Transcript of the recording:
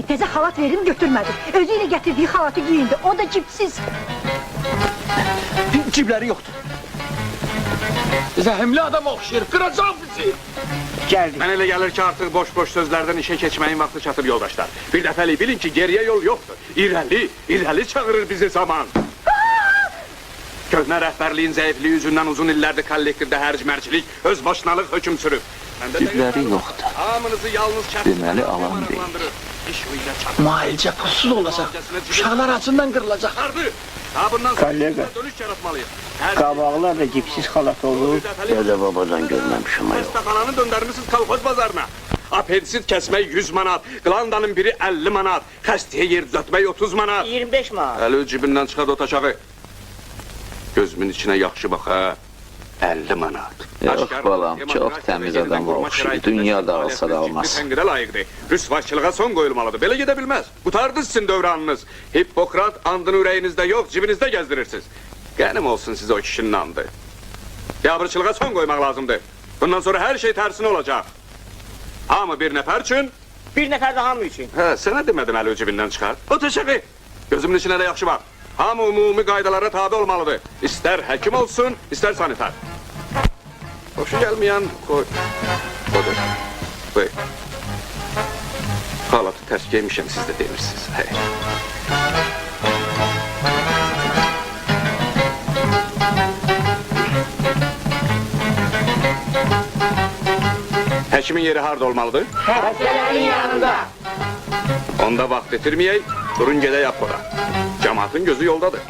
Teze halat verim götürmedi. Özüyle getirdiği halatı giyindi. O da cipsiz. Cibləri yoxdur. Zəhimli adam oxşayır, qıracaq bizi. Geldik. Mən elə gəlir ki, artıq boş-boş sözlərdən işe keçməyin vaxtı çatır yoldaşlar. Bir dəfəlik bilin ki, geriye yol yoxdur. İrəli çağırır bizi zaman. Köhnə rəhbərliyin zəifliyi yüzündən uzun illərdir kollektivdə hərc-mərcilik, öz başınalıq hökm sürüb. Cibləri yoxdur. Hamınızı yalnız Deməli, alan deyil. Mailcə pulsuz olacaq. Uşaqlar acından qırılacaq. Daha bundan sonra Kollega. dönüş yaratmalıyız. Qabaqlar da cipsiz xalat olur. Dədə babadan görməmişəm ayol. Stəkananı döndərmişsiniz kolxoz bazarına. Apendisit kəsmək 100 manat, qlandanın biri 50 manat, xəstəyə yer düzəltmək 30 manat. 25 manat. Əli öz cibindən çıxar da otacağı. Gözümün içinə yaxşı bax ha. 50 manat. Yox balam, çox təmiz adama oxşayır. Dünya dağılsa da olmaz. Tənqirə layiqdir. Rüsvaçılığa son qoyulmalıdır. Belə gedə bilməz. Qutardı sizin dövranınız. Hippokrat andını ürəyinizdə yox, cibinizdə gəzdirirsiniz. Qənim olsun sizə o kişinin andı. Yabırçılığa son qoymaq lazımdır. Bundan sonra hər şey tərsinə olacaq. Hamı bir nəfər üçün... Bir nəfər də hamı üçün. Hə, sənə demədim əli o cibindən çıxar. O təşəqi. Gözümün içinə də yaxşı bax. Hamı ümumi qaydalara tabi olmalıdır. İstər həkim olsun, istər sanitar. Hoşu gəlməyən qoy. Odur. Buyur. Halatı tərs geymişəm, siz də demirsiniz. Hayır. Həkimin yeri harda olmalıdır? Xəstələrin yanında. Onda vaxt itirməyək, durun gedək yap ora. Cəmaatın gözü yoldadır.